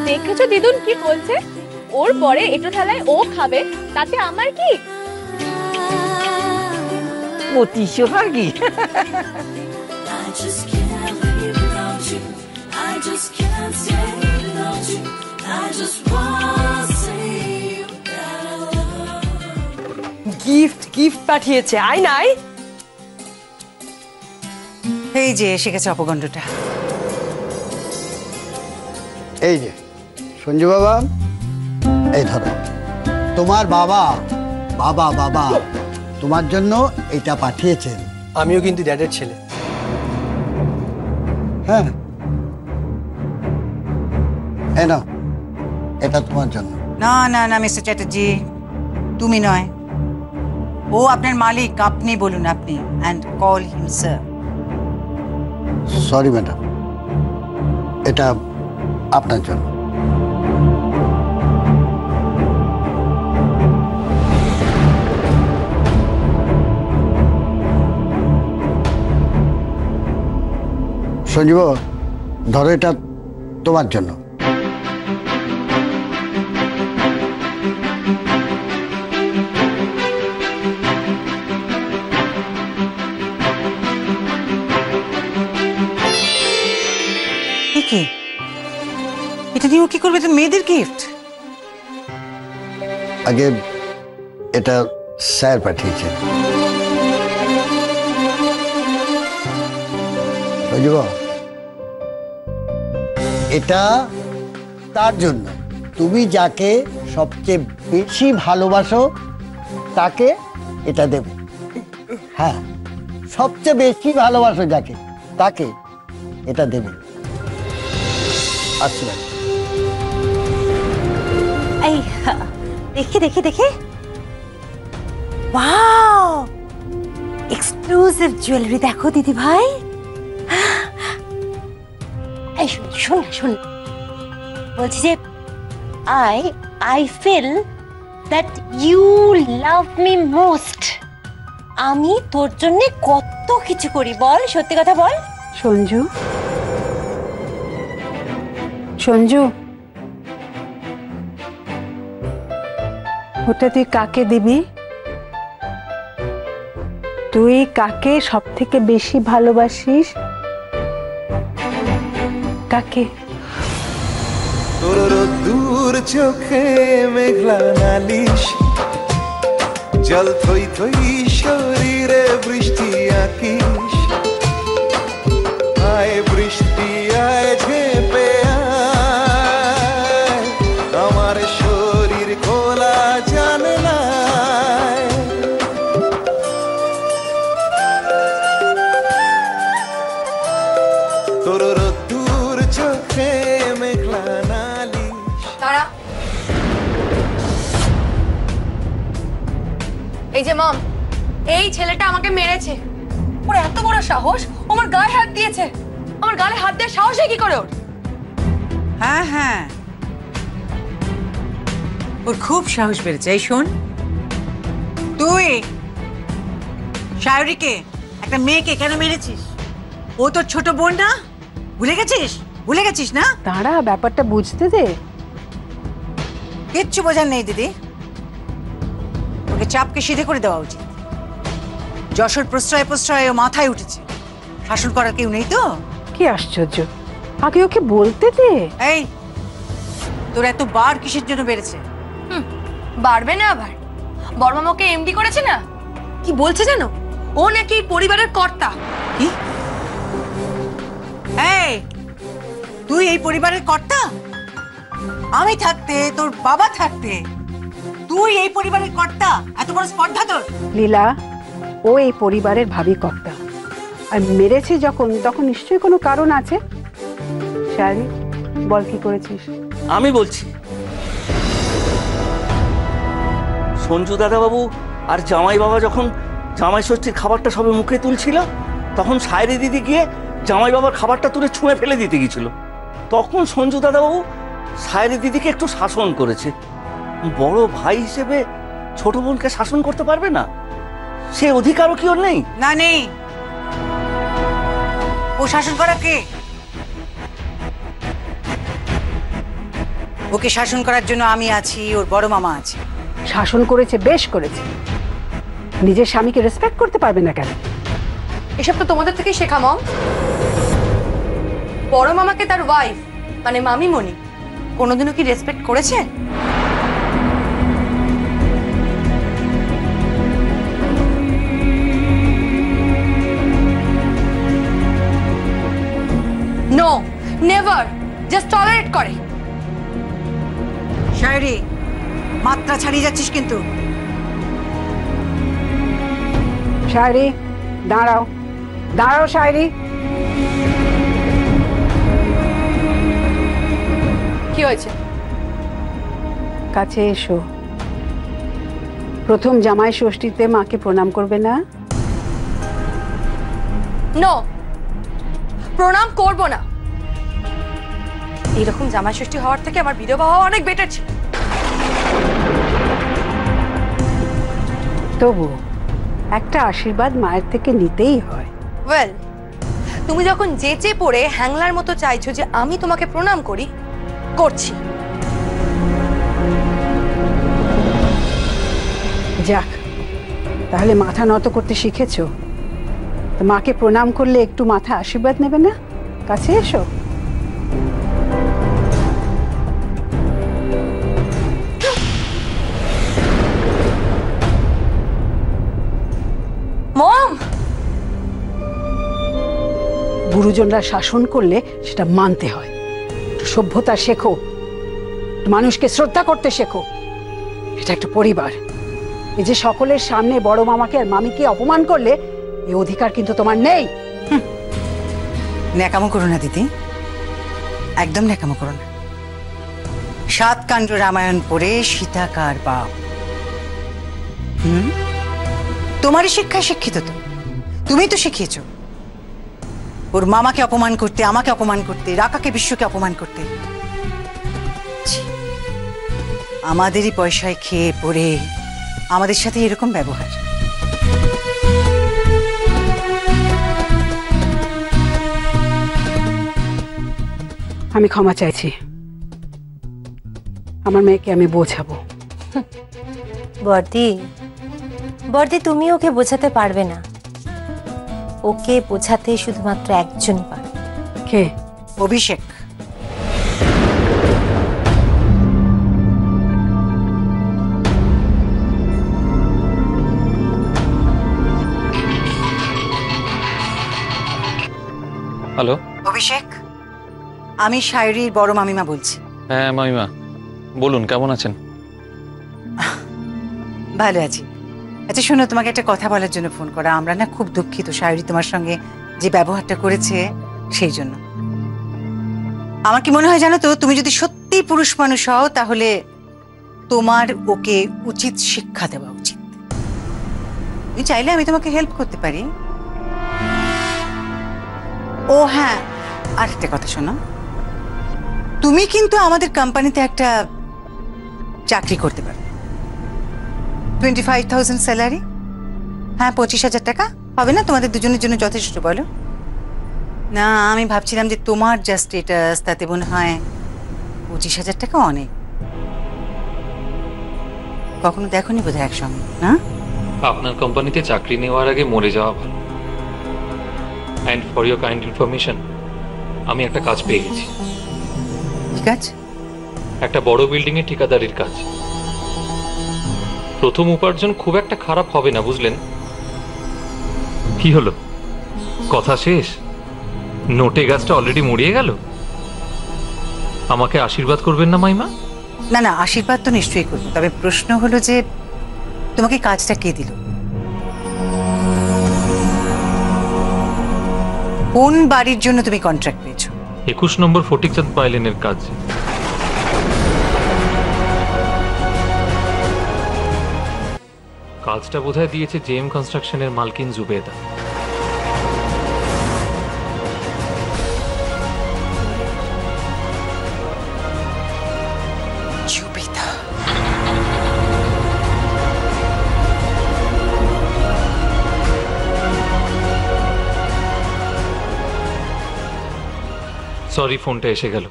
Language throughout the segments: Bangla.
দেখেছো দিদুন কি বলছে? ওর পরে এটো থালায় ও খাবে, তাতে আমার কি? মতি সোহাগী। গিফট গিফট পাঠিয়েছে, আয় নাই। এই যে এসে গেছে অপগণ্ডটা। এই যে সঞ্জু বাবা, এই ধরো তোমার বাবা বাবা বাবা তোমার জন্য এটা পাঠিয়েছেন। আমিও কিন্তু ড্যাডের ছেলে। হ্যাঁ, এই নাও, এটা তোমার জন্য। না না না মিস্টার চ্যাটার্জি, তুমি নয়, ও আপনার মালিক, আপনি বলুন, আপনি, and call him sir. Sorry madam, এটা আপনার জন্য। সঞ্জীব, ধরো এটা তোমার জন্য। কি এটা দিয়ে ও কি করবে? তো মেয়েদের গিফট। আগে এটা স্যার পাঠিয়েছেন। সঞ্জীব, এটা তার জন্য, তুমি যাকে সবচেয়ে বেশি ভালোবাসো তাকে এটা দেবে। হ্যাঁ, সবচেয়ে বেশি ভালোবাসো যাকে, তাকে এটা দেবে। আসলে এই দেখি দেখি দেখি, ওয়াও, এক্সক্লুসিভ জুয়েলারি দেখো দিদি ভাই। এই শোন শোন, বলছি যে I feel that you love me most. আমি তোর জন্য কত কিছু করি, বল সত্যি কথা বল। সঞ্জু, সঞ্জু, ওটা তুই কাকে দিবি? তুই কাকে সব থেকে বেশি ভালোবাসিস? কাকে? তোর দূর চোখে মেঘলা নালিশ, জল থই থই শরীরে বৃষ্টি আকিস, আয় বৃষ্টি আয় ঝেপে আয়, আমার শরীর খোলা জানলায়। তোর দূর চোখে মেঘলা নালিশ। তারা এই যে মম, এই ছেলেটা আমাকে মেরেছে। ওর এত বড় সাহস, ও আমার গায়ে হাত দিয়েছে। আমার গালে হাত দেওয়ার সাহস হয় কি করে ওর? হ্যাঁ হ্যাঁ, ওর খুব সাহস বেড়েছে। এই শোন, তুই শায়রিকে, একটা মেয়েকে কেন মেরেছিস? ও তোর ছোট বোন না? ভুলে গেছিস? ভুলে গেছিস না? তারা ব্যাপারটা বুঝতে দে। কিচ্ছু বোঝার নেই দিদি, ওকে চাপকে সিধে করে দেওয়া উচিত। যশোর প্রশ্রয় প্রশ্রয় ও মাথায় উঠেছে, শাসন করার কেউ নেই তো। কি আশ্চর্য, আগে ওকে বলতে দে। এই তোর এত বার কিসের জন্য বেড়েছে? বাড়বে না আবার? বড়মামাকে এমডি করেছে না? কি বলছে জানো, ও নাকি পরিবারের কর্তা। কি? এই তুই এই পরিবারের কর্তা? আমি থাকতে, তোর বাবা থাকতে তুই এই পরিবারের কর্তা? এত বড় স্পর্ধা তোর? লীলা, ও এই পরিবারের ভাবি কর্তা, আর মেরেছে যখন, তখন নিশ্চয়ই কোনো কারণ আছে। শায়রি, বল কি করেছিস? আমি বলছি, সঞ্জু দাদাবাবু আর জামাই বাবা যখন জামাই ষষ্ঠীর খাবারটা সবে মুখে তুলছিল, তখন শায়রি দিদি গিয়ে জামাই বাবার খাবারটা তুলে ছুঁড়ে ফেলে দিতে গিয়েছিল। তখন সঞ্জু দাদাবাবু শায়রি দিদিকে একটু শাসন করেছে। বড় ভাই হিসেবে ছোট বোনকে শাসন করতে পারবে না? সে অধিকারও কি ওর নেই? না, নেই। ও শাসন করা কে? ওকে শাসন করার জন্য আমি আছি, ওর বড় মামা আছে। শাসন করেছে, বেশ করেছে। নিজের স্বামীকে রেসপেক্ট করতে পারবে না কেন? এসব তো তোমাদের থেকেই শেখা মম। বড় মামাকে তার ওয়াইফ মানে মামিমণি কোনোদিনও কি রেসপেক্ট করেছে? নো, নেভার, জাস্ট টলারেট করে। শায়রি, মাত্রা ছাড়িয়ে যাচ্ছিস কিন্তু। শায়রি, দাঁড়াও, দাঁড়াও শায়রি। কি হয়েছে? কাছে এসো। প্রথম জামাই ষষ্ঠীতে মাকে প্রণাম করবে না? নো, প্রণাম করব না। এইরকম জামাই ষষ্ঠী হওয়ার থেকে আমার বিধবা হওয়া অনেক বেটার ছিল। তবু একটা আশীর্বাদ মায়ের থেকে নিতেই হয়। ওয়েল, তুমি যখন যেচে পড়ে হ্যাংলার মতো চাইছো যে আমি তোমাকে প্রণাম করি, করছি। যাক, তাহলে মাথা নত করতে শিখেছো তো মাকে প্রণাম করলে একটু মাথা আশীর্বাদ নেবে না? কাছে এসো। মম, গুরুজনরা শাসন করলে সেটা মানতে হয়। সভ্যতা শেখো, মানুষকে শ্রদ্ধা করতে শেখো। এটা একটা পরিবার। এই যে সকলের সামনে বড় মামাকে আর মামিকে অপমান করলে এই অধিকার কিন্তু তোমার নেই। ন্যাকামো করো না দিদি, একদম ন্যাকামো করো না। 7 কাণ্ড রামায়ণ পড়ে সীতা কার বাপ? তোমারই শিক্ষায় শিক্ষিত তো, তুমি তো শিখিয়েছো ওর মামাকে অপমান করতে, আমাকে অপমান করতে, রাকাকে বিশ্বকে অপমান করতে। ছি, আমাদেরই পয়সায় খেয়ে পড়ে আমাদের সাথে এরকম ব্যবহার। আমি ক্ষমা চাইছি। আমার মেয়েকে আমি বোঝাবো। বর্দি, বর্দি তুমি ওকে বোঝাতে পারবে না। ওকে বোঝাতে শুধুমাত্র একজনই পারে। কে? অভিষেক। হ্যালো। অভিষেক, আমি শায়রির বড় মামিমা বলছি। হ্যাঁ মামিমা, বলুন কেমন আছেন? ভালো আছি। আচ্ছা শোনো, তোমাকে একটা কথা বলার জন্য ফোন করা। আমরা না খুব দুঃখিত শায়রি তোমার সঙ্গে যে ব্যবহারটা করেছে সেই জন্য। আমার কি মনে হয় জানো তো, তুমি যদি সত্যি পুরুষ মানুষ হও তাহলে তোমার ওকে উচিত শিক্ষা দেওয়া উচিত। তুমি চাইলে আমি তোমাকে হেল্প করতে পারি। ও হ্যাঁ, আর একটা কথা শোনো, তুমি কিন্তু আমাদের কোম্পানিতে একটা চাকরি করতে পারো। 25,000 স্যালারি। হ্যাঁ, 25,000 টাকা হবে না তোমাদের দুজনের জন্য যথেষ্ট বলো? না, আমি ভাবছিলাম যে তোমার যা স্টেটাস তাতে মনে হয় 25,000 টাকা অনেক। কখনো দেখোনি বোধহয় একসঙ্গে, না? আপনার কোম্পানিতে চাকরি নেওয়ার আগে মরে যাওয়া ভালো। And for your kind information, আমি একটা কাজ পেয়ে গেছি। ঠিক আছে, একটা বড় বিল্ডিং এর ঠিকাদারির কাজ। প্রথম উপার্জন খুব একটা খারাপ হবে না, বুঝলেন? কি হলো, কথা শেষ? নোটে গাছটা অলরেডি মরিয়ে গেল। আমাকে আশীর্বাদ করবেন না মাইমা? না না, আশীর্বাদ তো নিশ্চয়ই করবো, তবে প্রশ্ন হলো যে তোমাকে কাজটা কে দিল? কোন বাড়ির জন্য তুমি কন্ট্রাক্ট পেয়েছো? 21 নম্বর ফটিকচাঁদ পাইলেনের কাজ। কাজটা বোধহয় দিয়েছে জেএম কনস্ট্রাকশনের মালকিন জুবেদা। জুবেদা? সরি, ফোনটা এসে গেল।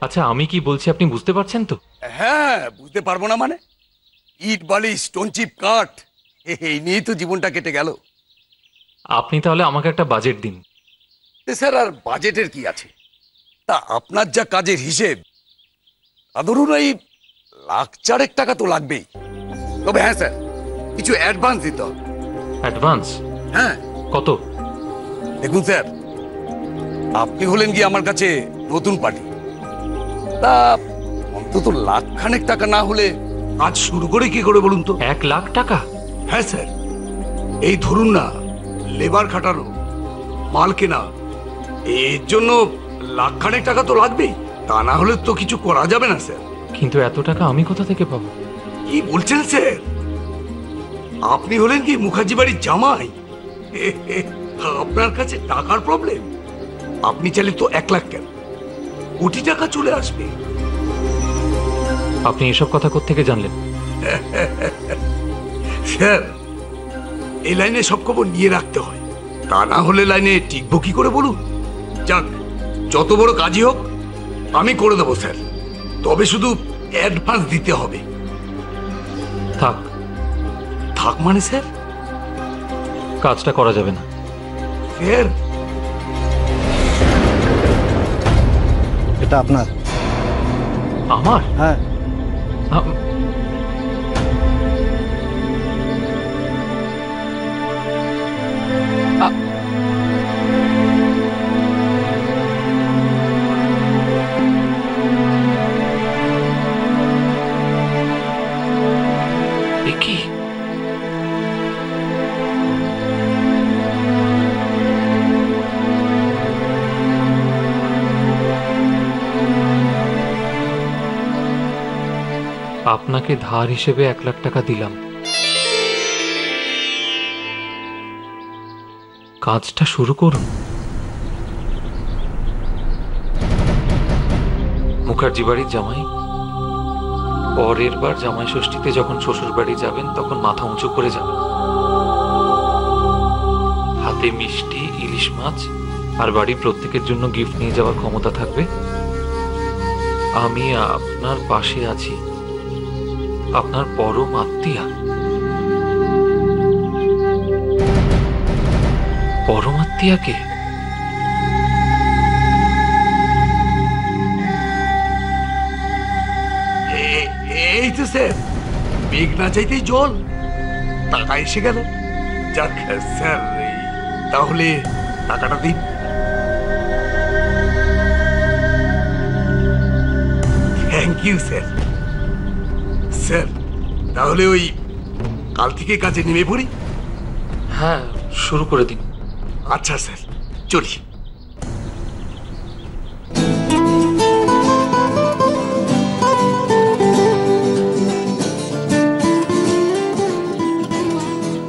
আচ্ছা আমি কি বলছি আপনি বুঝতে পারছেন তো? হ্যাঁ, বুঝতে পারবো না মানে? ইট বালি স্টোন চিপ কাঠ, এই নিয়েই তো জীবনটা কেটে গেল। আপনি তাহলে আমাকে একটা বাজেট দিন। স্যার, আর বাজেটের কি আছে? তা আপনার যা কাজের হিসেব, তা ধরুন এই $1,04,000 তো লাগবেই। তবে হ্যাঁ স্যার, কিছু অ্যাডভান্স দিতে হবে। অ্যাডভান্স? হ্যাঁ। কত? দেখুন স্যার, আপনি হলেন কি আমার কাছে নতুন পার্টি, তা অন্তত $1,00,000 না হলে কাজ শুরু করে কি করে বলুন তো? $1,00,000? হ্যাঁ স্যার, এই ধরুন না, লেবার খাটানো, মাল কেনা, এর জন্য $1,00,000 তো লাগবেই। তা না হলে তো কিছু করা যাবে না স্যার। কিন্তু এত টাকা আমি কোথা থেকে পাবো? কি বলছেন স্যার? আপনি হলেন কি মুখার্জি বাড়ির জামাই? আপনার কাছে টাকার প্রবলেম? আপনি চাইলে তো 1,00,000 কেন, কোটি টাকা চলে আসবে। আপনি এসব কথা কোত্থেকে জানলেন? স্যার, এই লাইনে সব খবর নিয়ে রাখতে হয়, তা না হলে লাইনে টিকবো কি করে বলুন? যাক, যত বড় কাজই হোক আমি করে দেবো স্যার, তবে শুধু অ্যাডভান্স দিতে হবে। থাক। থাক মানে স্যার? কাজটা করা যাবে না স্যার। এটা আপনার। আমার? হ্যাঁ। কি? আপনাকে ধার হিসেবে $1,00,000 দিলাম, কাজটা শুরু করুন। মুখার্জি বাড়ির জামাই, পরের বার জামাই ষষ্ঠীতে যখন শ্বশুর বাড়ি যাবেন তখন মাথা উঁচু করে যাবেন, হাতে মিষ্টি, ইলিশ মাছ আর বাড়ির প্রত্যেকের জন্য গিফট নিয়ে যাওয়ার ক্ষমতা থাকবে। আমি আপনার পাশে আছি, আপনার পরম আত্মীয়া। পরম আত্মীয়াকে এই তো স্যার, মেঘ না চাইতেই জল, টাকা এসে গেল। যাক স্যার, তাহলে টাকাটা দিন। Thank you sir. স্যার, তাহলে ওই কাল থেকে কাজে নেমে পড়ি? হ্যাঁ, শুরু করে দিন। আচ্ছা স্যার, চলি।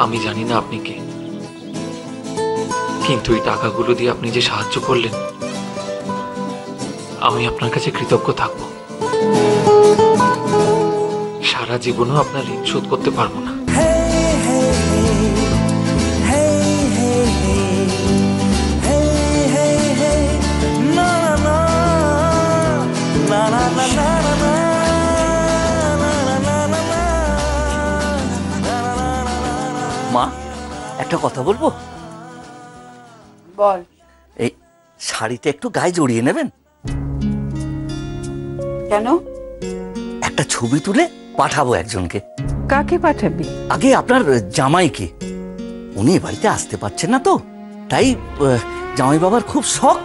আমি জানি না আপনি কে, কিন্তু এই টাকাগুলো দিয়ে আপনি যে সাহায্য করলেন, আমি আপনার কাছে কৃতজ্ঞ থাকব। সারা জীবনও আপনার ঋণ শোধ করতে পারবো না। মা, একটা কথা বলবো? বল। এই শাড়িটা একটু গায়ে জড়িয়ে নেবেন? কেন? একটা ছবি তুলে পাঠাবো একজনকে। কাকে পাঠাবি? আগে আপনার জামাইকে। উনি এ বাড়িতে আসতে পারছেন না তো, তাই জামাই বাবার খুব শখ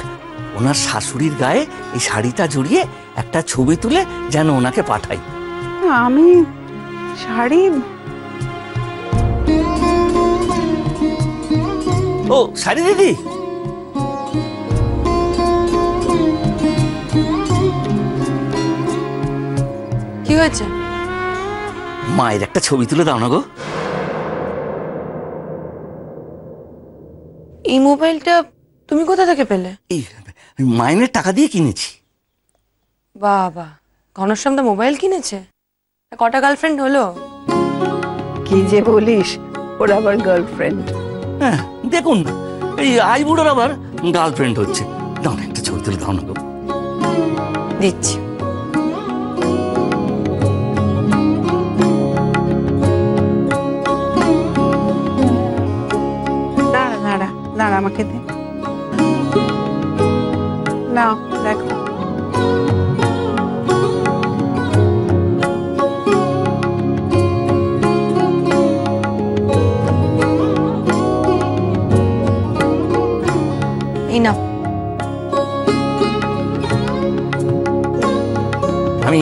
ওনার শাশুড়ির গায়ে এই শাড়িটা জড়িয়ে একটা ছবি তুলে যেন ওনাকে পাঠাই। আমি শাড়ি? ও শাড়ি দিদি, কি হয়েছে? মায়ের একটা ছবি তুলে দাও না গো। এই মোবাইলটা তুমি কোথা থেকে পেলে? এই মাইনের টাকা দিয়ে কিনেছি। বাবা, ঘনশ্যামদা মোবাইল কিনেছে? কটা গার্লফ্রেন্ড হলো? কি যে বলিস, ওর আবার গার্লফ্রেন্ড? হ্যাঁ, দেখুন না, এই আইবুড়োর আবার গার্লফ্রেন্ড হচ্ছে। দাও না, একটা ছবি তুলে দাও না গো। দিচ্ছি। দাঁড়া দাঁড়া দাঁড়া, আমাকে দে। নাও দেখো। এই নাও। আমি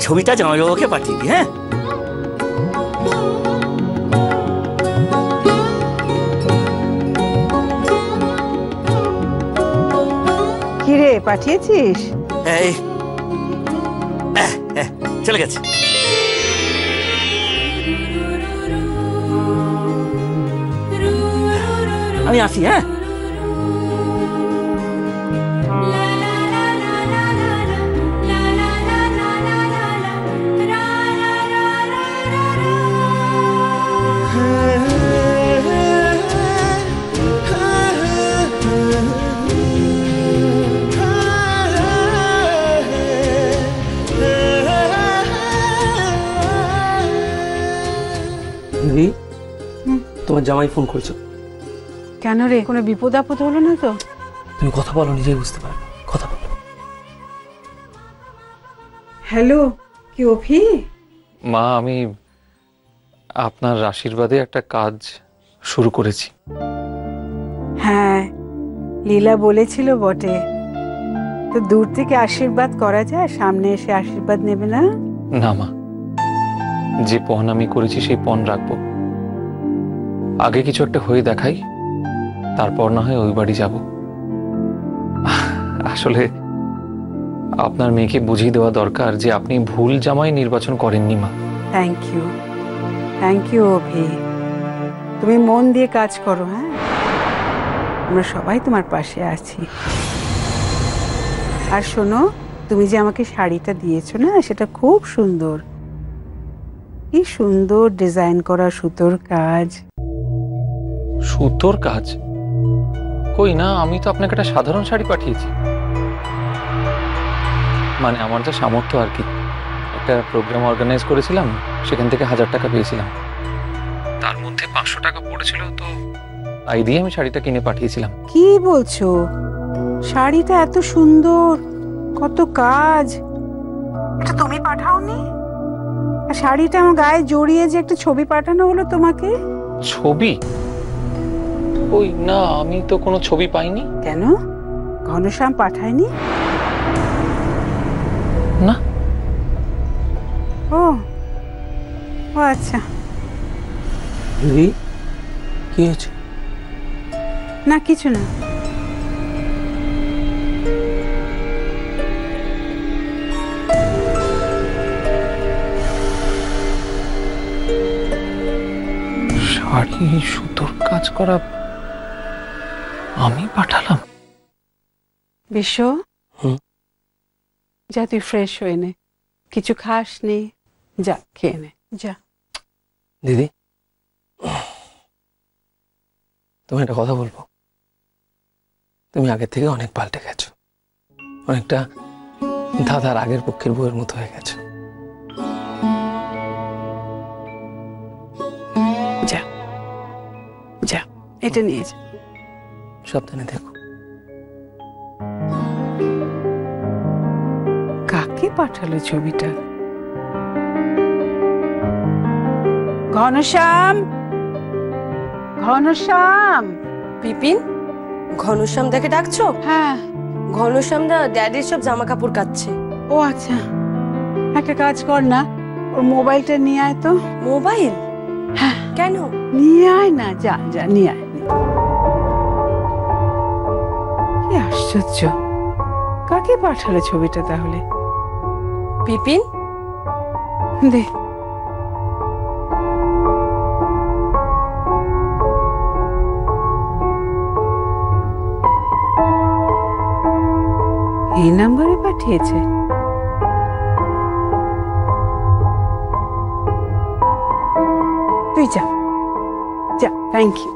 ছবিটা জামাইবাবুকে পাঠিয়ে দিই। হ্যাঁ, কিরে পাঠিয়েছিস? এই চলে গেছে। আমি আসি। হ্যাঁ, দিদি তোমার জামাই ফোন করেছো? কেন রে, কোনো বিপদ আপদ হলো না তো? তুমি কথা বলো, নিজেই বুঝতে পারো। কথা বলো। হ্যালো, কি অভি? মা, আমি আপনার আশীর্বাদে একটা কাজ শুরু করেছি। হ্যাঁ, লীলা বলেছিল বটে। তো দূর থেকে আশীর্বাদ করা যায়, সামনে এসে আশীর্বাদ নেবে না? না মা, যে পণ আমি করেছি সেই পণ রাখবো। আগে কিছু একটা হয়ে দেখাই, তারপর না হয় ওই বাড়ি যাব। আসলে আপনার মেয়েকে বুঝিয়ে দেওয়া দরকার যে আপনি ভুল জামাই নির্বাচন করেননি মা। থ্যাংক ইউ অভি। তুমি মন দিয়ে কাজ করো। হ্যাঁ, আমরা সবাই তোমার পাশে আছি। আর শোনো, তুমি যে আমাকে শাড়িটা দিয়েছো না, সেটা খুব সুন্দর। কি সুন্দর ডিজাইন করা সুতোর কাজ। সুতোর কাজ? কই না, আমি তো আপনাকে একটা সাধারণ শাড়ি পাঠিয়েছি। মানে আমার যা সামর্থ্য আর কি। একটা প্রোগ্রাম অর্গানাইজ করেছিলাম, সেখান থেকে 1000 টাকা পেয়েছিলাম, তার মধ্যে 500 টাকা পড়েছিল, তো তাই দিয়ে আমি শাড়িটা কিনে পাঠিয়েছিলাম। কি বলছো? শাড়িটা এত সুন্দর, কত কাজ, এটা তুমি পাঠাওনি? আর শাড়িটা আমার গায়ে জড়িয়ে যে একটা ছবি পাঠানো হলো তোমাকে। ছবি? ওই না, আমি তো কোনো ছবি পাইনি। কেন, ঘনশ্যাম পাঠায়নি? না। ও আচ্ছা। দিদি কি হয়েছে? না, কিছু না। শাড়ি সুতোর কাজ করা আমি পাঠালাম? বিশ্ব, যা তুই ফ্রেশ হয়ে নে। কিছু খাস নি, যা খেয়ে নে, যা। দিদি, তুমি একটা কথা বলবো। তুমি আগের থেকে অনেক পাল্টে গেছো, অনেকটা দাদার আগের পক্ষের বউয়ের মতো হয়ে গেছো। যা যা, এটা নিয়ে যা। সাবধানে দেখো। কাকে পাঠালো ছবিটা? ঘনশ্যাম, ঘনশ্যাম। বিপিন, ঘনশ্যাম দাকে ডাকছো? হ্যাঁ। ঘনশ্যাম দা ড্যাডির সব জামা কাপড় কাচ্ছে। ও আচ্ছা, একটা কাজ কর না, ওর মোবাইলটা নিয়ে আয় তো। মোবাইল? হ্যাঁ। কেন? নিয়ে আয় না, যা যা নিয়ে আয়। কি আশ্চর্য, কাকে পাঠালো ছবিটা তাহলে? বিপিন, দে। এই নাম্বারে পাঠিয়েছে? তুই যা যা, থ্যাংক ইউ।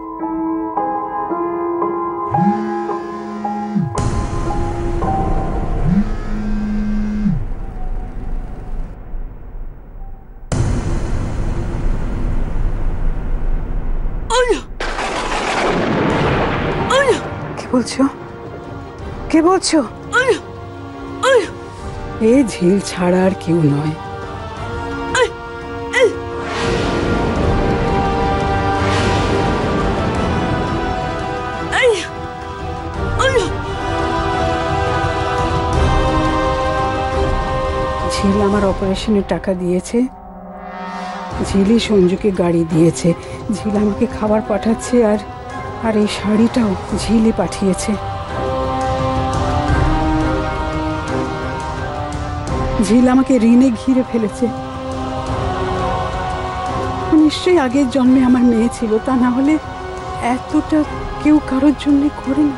বলছো? কে বলছো? এ ঝিল ছাড়া আর কেউ নয়। ঝিল আমার অপারেশনের টাকা দিয়েছে, ঝিলই সঞ্জুকে গাড়ি দিয়েছে, ঝিল আমাকে খাবার পাঠাচ্ছে, আর এই শাড়িটাও ঝিলই পাঠিয়েছে। ঝিল আমাকে ঋণে ঘিরে ফেলেছে। নিশ্চয়ই আগের জন্মে আমার মেয়ে ছিল, তা না হলে এতটা কেউ কারোর জন্য করে না।